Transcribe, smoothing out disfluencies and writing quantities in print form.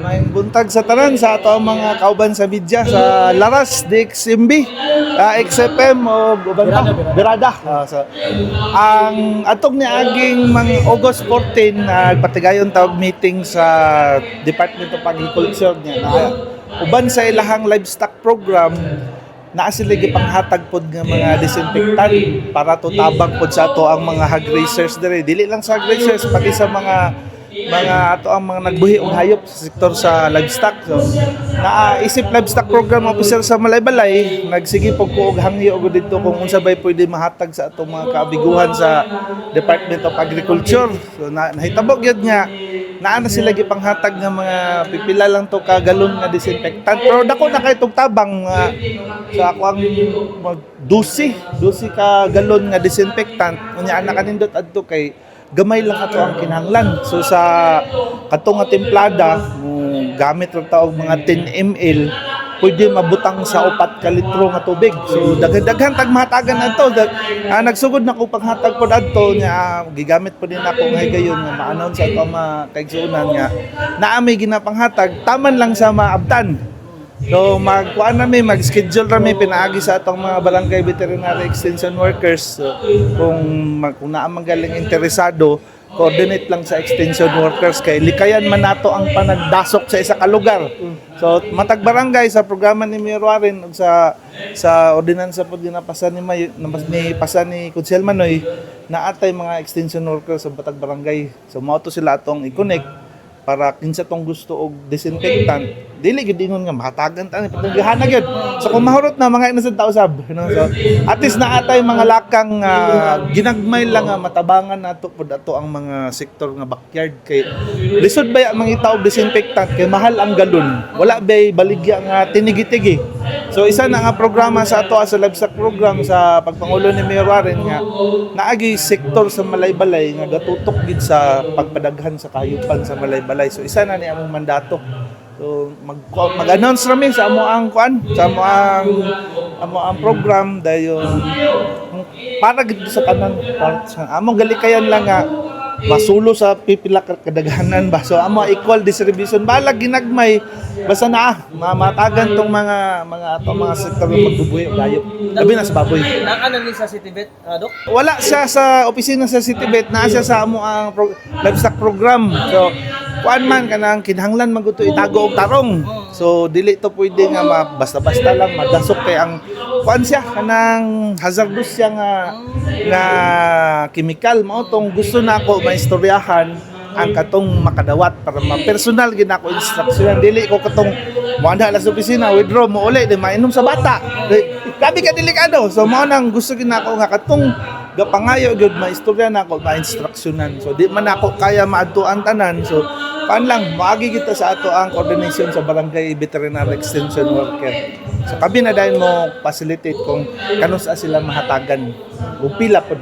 May buntag sa tanan sa ato ang mga kauban sa media sa Laras, DXMB, XFM o uban pa, Birada. Ang atong niaging mga August 14 nagpatigayon tawag meeting sa Department of Agriculture niya na uban sa ilahang livestock program naa sila gipanghatag pod nga mga disinfectant para tutabang pod sa ato ang mga hog raisers dire. Dili lang sa hog raisers pati sa mga ato ang mga nagbuhi og hayop sa sektor sa livestock. So naisip livestock program officer sa Malaybalay nagsige pag ko og hangyo og dito kung unsa bay pwede mahatag sa atong mga kaabiguhan sa Department of Agriculture. So nahitabo gyud nga naa na sila gipanghatag nga mga pipila lang to ka galon nga disinfectant, pero dako na kay tabang sa ako ang 12 ka galon nga disinfectant unya ana kanindot adto kay gamay lang ato ang kinahanglan. So sa katong nga templada gamit ra ta og mga 10 ml pwede mabutang sa 4 ka litro nga tubig. So daghan tag mahatagan adto. Nagsugod na ko paghatag pod adto nya gigamit po din ako nga gayon nga ma-announce sa ato mga kaigsuonan nga naa may ginapanghatag taman lang sa maabtan. So magkuan na mag-schedule ra pinaagi sa atong mga barangay veterinary extension workers. So, kung naa magaling interesado, coordinate lang sa extension workers kay likayan man nato ang panagdasok sa isa ka lugar. So matag barangay sa programa ni Mayor Warren ug sa ordinansa pod ginapasa ni pasa ni Kunsel Manoy na atay mga extension workers sa batag barangay. So mao to sila atong i-connect para kinsa tong gusto og disinfectant dili gid ingon nga mahatagan ta ni patunggihan gyud. So kung mahurot na mga innocent tao sab, no? So at least naatay mga lakang ginagmay lang nga matabangan nato pod ato ang mga sektor nga backyard kay lisod ba ang mga taog disinfectant kay mahal ang galon, wala bay baligya nga tinigi-tigi. So isa na nga programa sa ato sa livestock program sa pagpangulo ni Mayor Warren nga naagi sektor sa Malaybalay nga gatutok gid sa pagpadaghan sa kahayupan sa Malaybalay. So isa na ni among mandato. So mag-announce rami sa amo ang ang program dayon para gid sa tanan among galikayan lang nga masulo sa pipila kadaghanan ba. So amo equal distribution balag ginagmay basta mamatagan tong mga sektor ng magbubuhi og hayop labi na sa baboy. Nakano ni sa City Vet, Dok? Wala siya sa opisina sa City Vet, naa siya sa amo ang livestock program. So kuan man kanang kinahanglan maguto itago og tarong. So dili to pwede nga basta-basta lang madasok kay ang kuan siya kanang hazardous siya nga chemical. Mao tong gusto nako maistoryahan ang katong makadawat para ma-personal gid ako instruction. Dili ko katong moanda la sa opisina withdraw mo uli di mainom sa bata. Grabe ka delikado. So mao nang gusto gid nako nga katong gapangayo gyud maistorya nako ma-instructionan. So di man ako kaya maadtuan tanan. So paan lang, maagi kita sa ato ang coordination sa barangay veterinary extension worker. So kami na dahil mo facilitate kung kanus sila mahatagan. Upila po.